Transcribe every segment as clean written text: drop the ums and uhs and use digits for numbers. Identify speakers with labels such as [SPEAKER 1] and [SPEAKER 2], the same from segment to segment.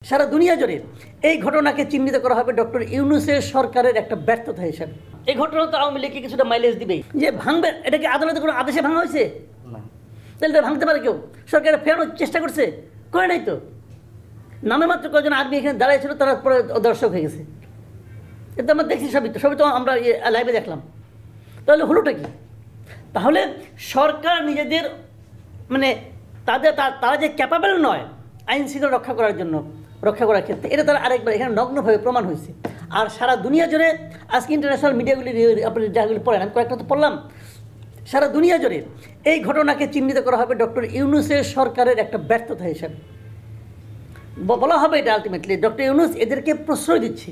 [SPEAKER 1] সারা দুনিয়া জুড়ে এই ঘটনাকে চিহ্নিত করা হবে ডক্টর ইউনূসের সরকারের একটা ব্যর্থতা হিসেবে। এই ঘটনা তো আওয়ামী লীগকে কিছুটা মাইলেজ দিবেই, যে ভাঙবে। এটাকে আদালতে কোনো আদেশে ভাঙা হয়েছে? তাহলে এটা ভাঙতে পারে কেউ? সরকার ফেরানোর চেষ্টা করছে? করে নাই তো। নামে মাত্র কয়েকজন আর্মি এখানে দাঁড়াইছিল, তারা পরে দর্শক হয়ে গেছে। এটা আমরা দেখছি, সবই তো আমরা লাইভে দেখলাম। তাহলে হলোটা কি? তাহলে সরকার নিজেদের মানে তারা যে ক্যাপাবেল নয় আইন শৃঙ্খলা রক্ষা করার ক্ষেত্রে, এটা তারা আরেকবার এখানে নগ্নভাবে প্রমাণ হয়েছে। আর সারা দুনিয়া জুড়ে আজকে ইন্টারন্যাশনাল মিডিয়াগুলি আপনি যাগুলি পড়েন, আমি কয়েকটা তো পড়লাম, সারা দুনিয়া জুড়ে এই ঘটনাকে চিহ্নিত করা হবে ডক্টর ইউনূসের সরকারের একটা ব্যর্থতা হিসাবে। বলা হবে এটা আলটিমেটলি ডক্টর ইউনূস এদেরকে প্রশ্রয় দিচ্ছে।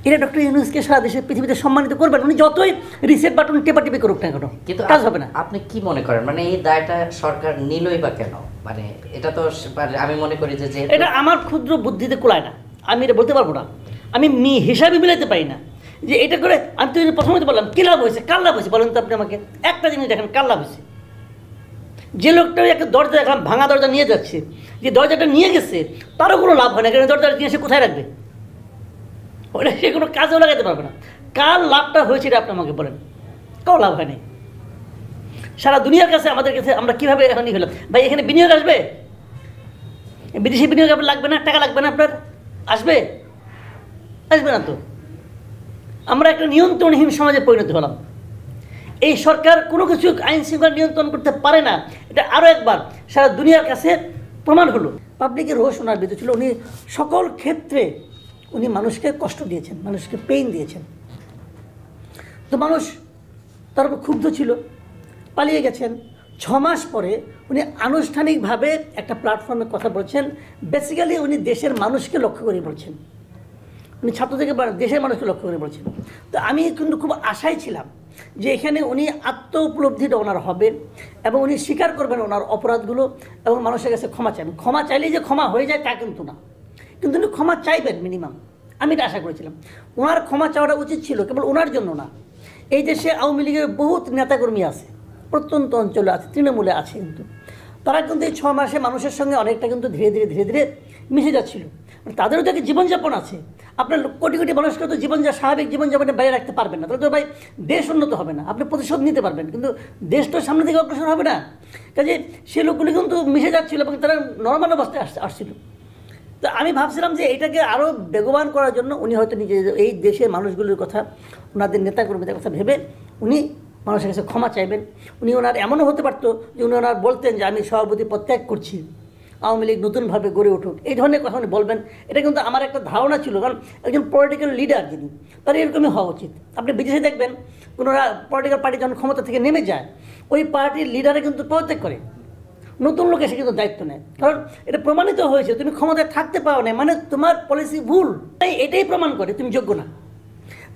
[SPEAKER 1] এটা ডক্টর ইউনূসকে সারা দেশের পৃথিবীতে সম্মানিত করবেন, উনি যতই রিসেট বাটন টেপাটিপি করুক না কেন, কিন্তু কাজ হবে না।
[SPEAKER 2] আপনি কি মনে করেন, মানে এই দায়টা সরকার নিলই বা কেন? মানে এটা তো আমি মনে করি যে
[SPEAKER 1] এটা আমার ক্ষুদ্র বুদ্ধিতে কুলায় না, আমি এটা বলতে পারবো না, আমি হিসাবে মিলাইতে পারি না যে এটা করে। আমি তো প্রথমে বললাম কি লাভ হয়েছে, কার লাভ হয়েছে বলেন তো আপনি আমাকে? একটা জিনিস দেখেন, কার লাভ হয়েছে? যে লোকটা একটা দরজা দেখলাম ভাঙা দরজা নিয়ে যাচ্ছে, যে দরজাটা নিয়ে গেছে তারও কোনো লাভ হয় না, কারণ দরজাটা নিয়ে সে কোথায় রাখবে? ওটা সে কোনো কাজেও লাগাতে পারবে না। কার লাভটা হয়েছে এটা আপনি আমাকে বলেন? কারো লাভ হয়নি। সারা দুনিয়ার কাছে আমাদের কাছে আমরা কীভাবে এখন হলাম? ভাই এখানে বিনিয়োগ আসবে, বিদেশি বিনিয়োগ আপনার লাগবে না, টাকা লাগবে না আপনার, আসবে না তো। আমরা একটা নিয়ন্ত্রণহীন সমাজে পরিণত হলাম। এই সরকার কোনো কিছু আইন শৃঙ্খলা নিয়ন্ত্রণ করতে পারে না, এটা আরও একবার সারা দুনিয়ার কাছে প্রমাণ হলো। পাবলিকের রোষ ওনার বিরুদ্ধে ছিল, উনি সকল ক্ষেত্রে উনি মানুষকে কষ্ট দিয়েছেন, মানুষকে পেইন দিয়েছেন। তো মানুষ তার উপর ক্ষুব্ধ ছিল, পালিয়ে গেছেন। 6 মাস পরে উনি আনুষ্ঠানিকভাবে একটা প্ল্যাটফর্মে কথা বলছেন। বেসিক্যালি উনি দেশের মানুষকে লক্ষ্য করে বলছেন, উনি ছাত্র থেকে দেশের মানুষকে লক্ষ্য করে বলছেন। তো আমি কিন্তু খুব আশায় ছিলাম যে এখানে উনি আত্ম উপলব্ধিটা ওনার হবে এবং উনি স্বীকার করবেন ওনার অপরাধগুলো এবং মানুষের কাছে ক্ষমা চাইবেন। ক্ষমা চাইলেই যে ক্ষমা হয়ে যায় তা কিন্তু না, কিন্তু উনি ক্ষমা চাইবেন মিনিমাম, আমি এটা আশা করেছিলাম। ওনার ক্ষমা চাওয়াটা উচিত ছিল কেবল ওনার জন্য না। এই দেশে আওয়ামী লীগের বহুত নেতাকর্মী আছে, প্রত্যন্ত অঞ্চলে আছে, তৃণমূলে আছে, কিন্তু তারা কিন্তু এই 6 মাসে মানুষের সঙ্গে অনেকটা কিন্তু ধীরে ধীরে মিশে যাচ্ছিল। তাদেরও তো একটা জীবনযাপন আছে। আপনার কোটি কোটি মানুষকে তো স্বাভাবিক জীবনযাপনে বাইরে রাখতে পারবেন না, তাহলে তো ভাই দেশ উন্নত হবে না। আপনি প্রতিশোধ নিতে পারবেন, কিন্তু দেশ তো সামনে থেকে অগ্রসর হবে না। কাজে সে লোকগুলি কিন্তু মিশে যাচ্ছিল এবং তারা নরমাল অবস্থায় আসছিল। তো আমি ভাবছিলাম যে এটাকে আরও বেগবান করার জন্য উনি হয়তো নিজে এই দেশের মানুষগুলির কথা, ওনাদের নেতাকর্মীদের কথা ভেবে উনি মানুষের কাছে ক্ষমা চাইবেন। উনি ওনার এমনও হতে পারতো যে উনি ওনার বলতেন যে আমি সভাপতি পদত্যাগ করছি, আওয়ামী লীগ নতুনভাবে গড়ে উঠুক, এই ধরনের কথা উনি বলবেন। এটা কিন্তু আমার একটা ধারণা ছিল, কারণ একজন পলিটিক্যাল লিডার যিনি, তার এরকমই হওয়া উচিত। আপনি বিদেশে দেখবেন কোনো পলিটিক্যাল পার্টি যখন ক্ষমতা থেকে নেমে যায়, ওই পার্টির লিডারে কিন্তু পদত্যাগ করে, নতুন লোক এসে কিন্তু দায়িত্ব নেয়। কারণ এটা প্রমাণিত হয়েছে তুমি ক্ষমতায় থাকতে পারো না, মানে তোমার পলিসি ভুল, এটাই প্রমাণ করে তুমি যোগ্য না।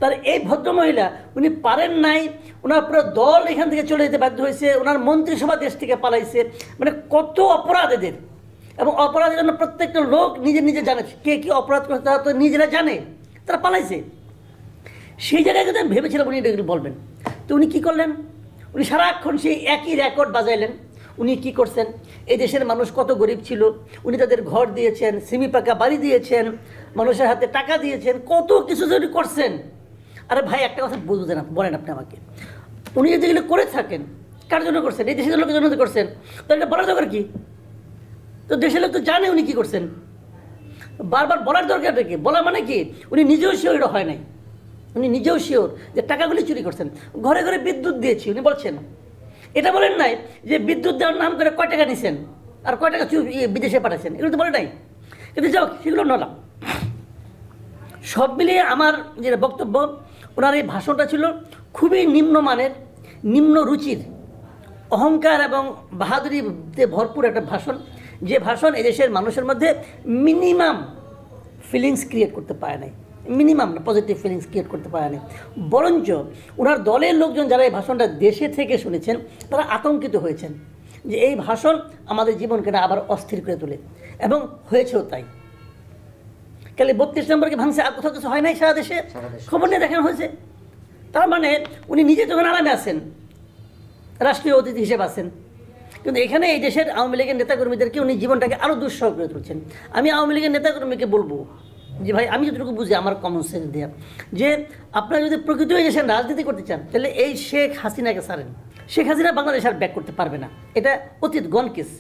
[SPEAKER 1] তার এই ভদ্রমহিলা উনি পারেন নাই, ওনার পুরো দল এখান থেকে চলে যেতে বাধ্য হয়েছে, ওনার মন্ত্রিসভা দেশ থেকে পালাইছে। মানে কত অপরাধ এদের, এবং অপরাধের জন্য প্রত্যেকটা লোক নিজে জানে কে কী অপরাধ করছে, তারা তো নিজেরা জানে, তারা পালাইছে। সেই জায়গায় কিন্তু আমি ভেবেছিলাম উনি এটা বলবেন। তো উনি কী করলেন? উনি সারাক্ষণ সেই একই রেকর্ড বাজাইলেন। উনি কি করছেন? এই দেশের মানুষ কত গরিব ছিল, উনি তাদের ঘর দিয়েছেন, সেমি পাকা বাড়ি দিয়েছেন, মানুষের হাতে টাকা দিয়েছেন, কত কিছু যদি করছেন। আরে ভাই একটা কথা বুঝবেন, বলেন আপনি আমাকে, উনি যদি এগুলো করে থাকেন কার জন্য করছেন? এই দেশের লোকের জন্য করছেন, তো এটা বলার দরকার কি? তো দেশের লোক তো জানে উনি কী করছেন, বারবার বলার দরকারটা কি? বলা মানে কি? উনি নিজেও শিওর এটা হয় নাই, উনি নিজেও শিওর যে টাকাগুলি চুরি করছেন। ঘরে ঘরে বিদ্যুৎ দিয়েছি উনি বলছেন, এটা বলেন নাই যে বিদ্যুৎ দেওয়ার নাম করে কয় টাকা নিছেন আর কয় টাকা বিদেশে পাঠাচ্ছেন, এগুলো তো বলে নাই। কিন্তু যাও, সেগুলো নলাম। সব মিলিয়ে আমার যেটা বক্তব্য, ওনার এই ভাষণটা ছিল খুবই নিম্নমানের, নিম্ন রুচির, অহংকার এবং বাহাদুরিতে ভরপুর একটা ভাষণ। যে ভাষণ এদেশের মানুষের মধ্যে মিনিমাম ফিলিংস ক্রিয়েট করতে পারে নাই, মিনিমাম না পজিটিভ ফিলিংস ক্রিয়েট করতে পারে নাই। বরঞ্চ ওনার দলের লোকজন যারা এই ভাষণটা দেশে থেকে শুনেছেন তারা আতঙ্কিত হয়েছেন যে এই ভাষণ আমাদের জীবনকে না আবার অস্থির করে তোলে, এবং হয়েছেও তাই। কালে 32 নম্বরকে ভাঙছে, আর কোথাও কিছু হয় নাই সারা দেশে, খবর নিয়ে দেখানো হয়েছে। তার মানে উনি নিজে যখন আরামে আছেন, রাষ্ট্রীয় অতিথি হিসেবে আছেন, কিন্তু এখানে এই দেশের আওয়ামী লীগের নেতাকর্মীদেরকে উনি জীবনটাকে আরও দুঃসহ করে তুলছেন। আমি আওয়ামী লীগের নেতাকর্মীকে বলবো যে ভাই, আমি যতটুকু বুঝি আমার কমন সেন্স দেওয়া, যে আপনারা যদি প্রকৃত এই দেশের রাজনীতি করতে চান তাহলে এই শেখ হাসিনাকে ছাড়েন। শেখ হাসিনা বাংলাদেশ আর ব্যাক করতে পারবে না, এটা অতীত গণ কেস।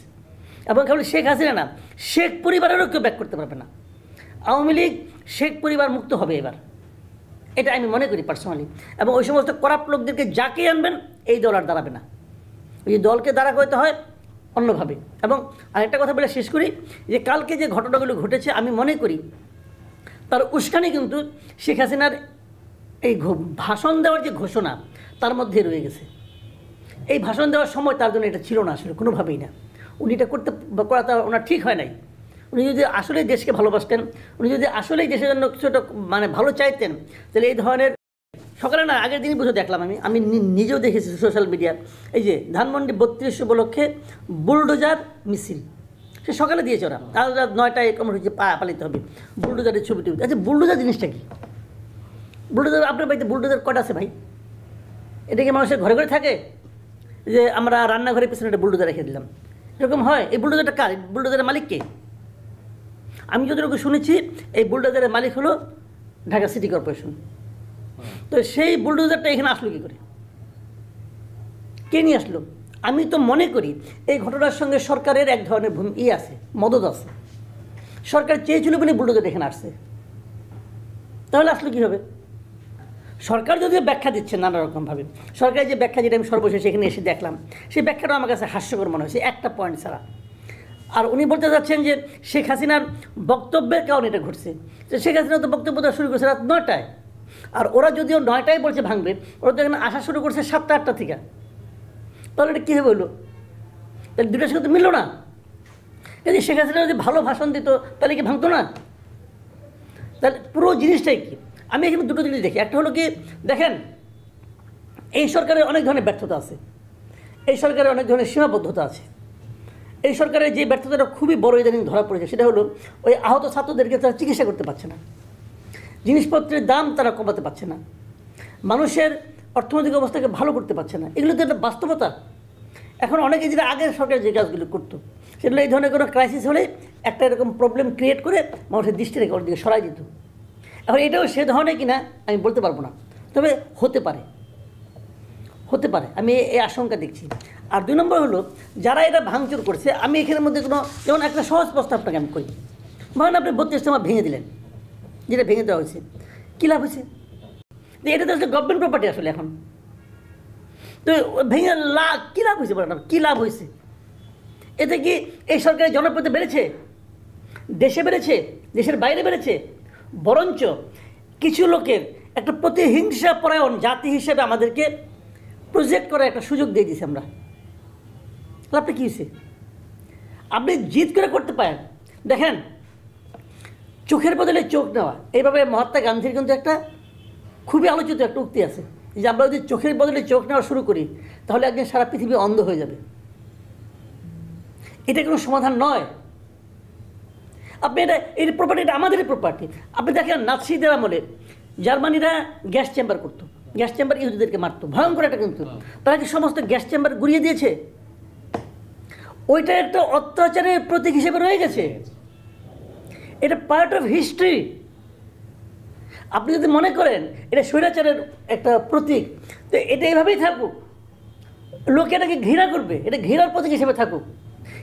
[SPEAKER 1] এবং কেবল শেখ হাসিনা না, শেখ পরিবারেরও কেউ ব্যাক করতে পারবে না। আওয়ামী লীগ শেখ পরিবার মুক্ত হবে এবার, এটা আমি মনে করি পার্সোনালি। এবং ওই সমস্ত করাপ্ট লোকদেরকে যাকে আনবেন এই দল আর দাঁড়াবে না, ওই দলকে দাঁড়া করতে হয় অন্যভাবে। এবং আরেকটা কথা বলে শেষ করি, যে কালকে যে ঘটনাগুলো ঘটেছে আমি মনে করি তার উস্কানি কিন্তু শেখ হাসিনার এই ভাষণ দেওয়ার যে ঘোষণা তার মধ্যে রয়ে গেছে। এই ভাষণ দেওয়ার সময় তার জন্য এটা ছিল না, আসলে কোনোভাবেই না। উনি এটা করা ওনার ঠিক হয় নাই। উনি যদি আসলেই দেশকে ভালোবাসতেন, উনি যদি আসলেই দেশের জন্য কিছুটা মানে ভালো চাইতেন, তাহলে এই ধরনের সকালে না আগের দিনই বুঝে দেখলাম, আমি নিজেও দেখেছি সোশ্যাল মিডিয়া, এই যে ধানমন্ডি 32 উপলক্ষে বুলডোজার মিছিল সে সকালে দিয়েছে ওরা, আর রাত 9টায় কর্মসূচি পালিত হবে বুলডোজারের ছবি টবি। আচ্ছা, বুলডোজার জিনিসটা কি? বুলডোজার আপনার বাড়িতে বুলডোজার কটা আছে ভাই? এটা কি মানুষের ঘরে ঘরে থাকে যে আমরা রান্নাঘরের পিছনে একটা বুলডোজার রেখে দিলাম? এরকম হয়? এই বুলডোজারটা কার? বুলডোজারের মালিক কে? আমি যতটুকু শুনেছি এই বুলডোজারের মালিক হলো ঢাকা সিটি কর্পোরেশন। তো সেই বুলডোজারটা এখানে আসলো কী করে? কে নিয়ে আসলো? আমি তো মনে করি এই ঘটনার সঙ্গে সরকারের এক ধরনের আছে, মদত আছে। সরকার চেয়েছিল বলে বুলডোজার এখানে আসছে, তাহলে আসলো কী হবে? সরকার যদিও ব্যাখ্যা দিচ্ছে নানা রকমভাবে, সরকারের যে ব্যাখ্যা, যেটা আমি সর্বশেষ এখানে এসে দেখলাম, সেই ব্যাখ্যাটা আমার কাছে হাস্যকর মনে হয়েছে একটা পয়েন্ট ছাড়া। আর উনি বলতে চাচ্ছেন যে শেখ হাসিনার বক্তব্যের কারণে এটা ঘটছে। যে শেখ হাসিনা তো বক্তব্য দেওয়া শুরু করছে রাত 9টায়, আর ওরা যদিও 9টায় বলছে ভাঙবে, ওরা তো এখানে আসা শুরু করছে 7টা 8টা থেকে। তাহলে এটা কীভাবে হলো? তাহলে দুটোর সাথে তো মিললো না। যদি শেখ হাসিনা যদি ভালো ভাষণ দিত তাহলে কি ভাঙতো না? তাহলে পুরো জিনিসটাই কি? আমি এখানে দুটো জিনিস দেখি। একটা হলো কি, দেখেন এই সরকারের অনেক ধরনের ব্যর্থতা আছে, এই সরকারের অনেক ধরনের সীমাবদ্ধতা আছে। এই সরকারের যে ব্যর্থতাটা খুবই বড় ইদানিং ধরা পড়েছে, সেটা হলো ওই আহত ছাত্রদেরকে তারা চিকিৎসা করতে পারছে না, জিনিসপত্রের দাম তারা কমাতে পারছে না, মানুষের অর্থনৈতিক অবস্থাকে ভালো করতে পারছে না। এগুলো তো একটা বাস্তবতা। এখন অনেকে যেটা আগের সরকার যে কাজগুলো করতো, সেগুলো এই ধরনের কোনো ক্রাইসিস হলে একটা এরকম প্রবলেম ক্রিয়েট করে মানুষের দৃষ্টি রেখে ওর দিকে সরাই দিত। এখন এটাও সে ধরনের কিনা আমি বলতে পারবো না, তবে হতে পারে, হতে পারে, আমি এই আশঙ্কা দেখছি। আর 2 নম্বর হলো, যারা এটা ভাঙচুর করছে, আমি এখানের মধ্যে কোনো, যেমন একটা সহজ প্রস্তাব আপনাকে আমি করি, ধরেন আপনি 32টা মাপ ভেঙে দিলেন, যেটা ভেঙে দেওয়া হয়েছে, কী লাভ হয়েছে? এটা তো আসলে গভর্নমেন্ট প্রপার্টি আসলে এখন, তো ভেঙে কী লাভ হয়েছে বলেন? কী লাভ হয়েছে? এতে কি এই সরকারের জনপ্রিয়তা বেড়েছে? দেশে বেড়েছে? দেশের বাইরে বেড়েছে? বরঞ্চ কিছু লোকের একটা প্রতিহিংসা পরায়ণ জাতি হিসেবে আমাদেরকে প্রজেক্ট করার একটা সুযোগ দিয়ে দিয়েছি আমরা। লাভটা কী হয়েছে? আপনি জিদ করে করতে পারেন। দেখেন, চোখের বদলে চোখ নেওয়া, এইভাবে মহাত্মা গান্ধীর কিন্তু একটা খুবই আলোচিত একটা উক্তি আছে, যে আমরা যদি চোখের বদলে চোখ নেওয়া শুরু করি তাহলে একদিন সারা পৃথিবী অন্ধ হয়ে যাবে। এটা কোনো সমাধান নয়। আপনি এই প্রপার্টিটা আমাদেরই প্রপার্টি। আপনি দেখেন নাৎসিদের আমলে জার্মানিরা গ্যাস চেম্বার করতো, গ্যাস চেম্বার ইহুদিদেরকে মারতো, ভয়ঙ্কর একটা, কিন্তু তারা কি সমস্ত গ্যাস চেম্বার গুড়িয়ে দিয়েছে? ওইটা একটা অত্যাচারের প্রতীক হিসেবে রয়ে গেছে, এটা পার্ট অফ হিস্ট্রি। আপনি যদি মনে করেন এটা স্বৈরাচারের একটা প্রতীক, তো এটা এইভাবেই থাকুক, লোকে এটাকে ঘৃণা করবে, এটা ঘৃণার প্রতীক হিসেবে থাকুক।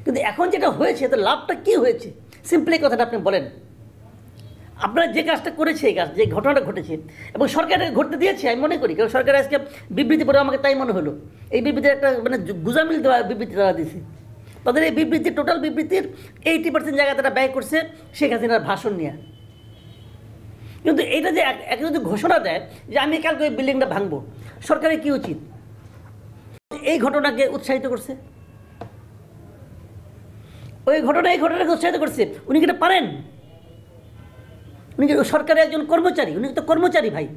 [SPEAKER 1] কিন্তু এখন যেটা হয়েছে, তো লাভটা কী হয়েছে? সিম্পলি কথাটা আপনি বলেন। আপনারা যে কাজটা করেছে, এই কাজ, যে ঘটনাটা ঘটেছে, এবং সরকার ঘটতে দিয়েছে আমি মনে করি, কারণ সরকার আজকে বিবৃতি পড়ে আমাকে তাই মনে হলো, এই বিবৃতির একটা মানে গুজামিল দেওয়া বিবৃতি তারা দিয়েছে। তাদের এই বিবৃতি, টোটাল বিবৃতির 80% জায়গা তারা ব্যয় করছে শেখ হাসিনার ভাষণ নিয়ে। কিন্তু এটা যে একটা যদি ঘোষণা দেয় যে আমি কালকে ওই বিল্ডিংটা ভাঙবো, সরকারের কী উচিত? এই ঘটনাকে উৎসাহিত করছে, ওই ঘটনাকে উৎসাহিত করছে। উনি কি এটা পারেন? উনি কি সরকারের একজন কর্মচারী? উনি তো কর্মচারী ভাই,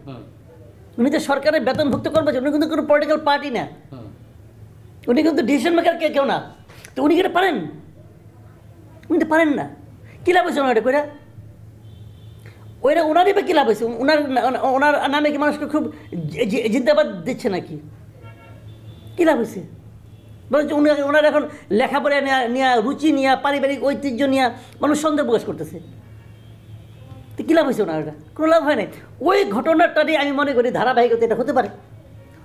[SPEAKER 1] উনি তো সরকারের বেতনভুক্ত কর্মচারী, উনি কিন্তু কোনো পলিটিক্যাল পার্টি না, উনি কিন্তু ডিসিশন মেকার কেউ না। তো উনি কি এটা পারেন? উনি তো পারেন না। কী লাভ হয়েছে ওনার এটা করে? ওইটা ওনারই বা কী লাভ হয়েছে? ওনার নামে কি মানুষকে খুব জিন্দাবাদ দিচ্ছে নাকি? কী লাভ হয়েছে? বরঞ্চ ওনারা এখন লেখাপড়া নিয়ে রুচি নিয়ে পারিবারিক ঐতিহ্য নিয়ে মানুষ সন্দেহ প্রকাশ করতেছে। তো কী লাভ হয়েছে ওনার? এটা কোনো লাভ হয় নাই। ওই ঘটনাটারই আমি মনে করি ধারাবাহিকতা এটা হতে পারে।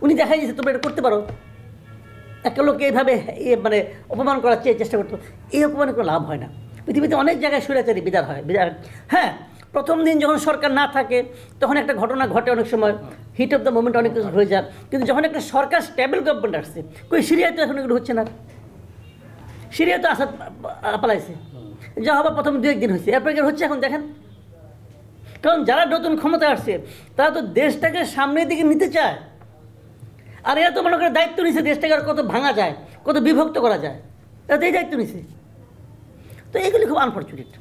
[SPEAKER 1] উনি দেখাই দিয়েছে তোমরা এটা করতে পারো। একটা লোককে এইভাবে মানে অপমান করার চেষ্টা করতো, এই অপমানে কোনো লাভ হয় না। পৃথিবীতে অনেক জায়গায় স্বৈরাচারী বিদার হয়, হ্যাঁ প্রথম দিন যখন সরকার না থাকে তখন একটা ঘটনা ঘটে, অনেক সময় হিট অফ দ্য মোমেন্ট অনেক কিছু হয়ে যায়। কিন্তু যখন একটা সরকার স্টেবল গভর্নমেন্ট আসছে, কই সিরিয়ায় তো এখন এগুলো হচ্ছে না। সিরিয়া তো আসাদ পালাইছে, যা হবার প্রথম 2-1 দিন হয়েছে, এরপর এগুলো হচ্ছে এখন দেখেন। কারণ যারা নতুন ক্ষমতা আসছে তারা তো দেশটাকে সামনের দিকে নিতে চায়, আর এরা তো মনে করে দায়িত্ব নিছে দেশটাকে আর কত ভাঙা যায়, কত বিভক্ত করা যায়, এরা তো এই দায়িত্ব নিছে। তো এগুলি খুব আনফর্চুনেট।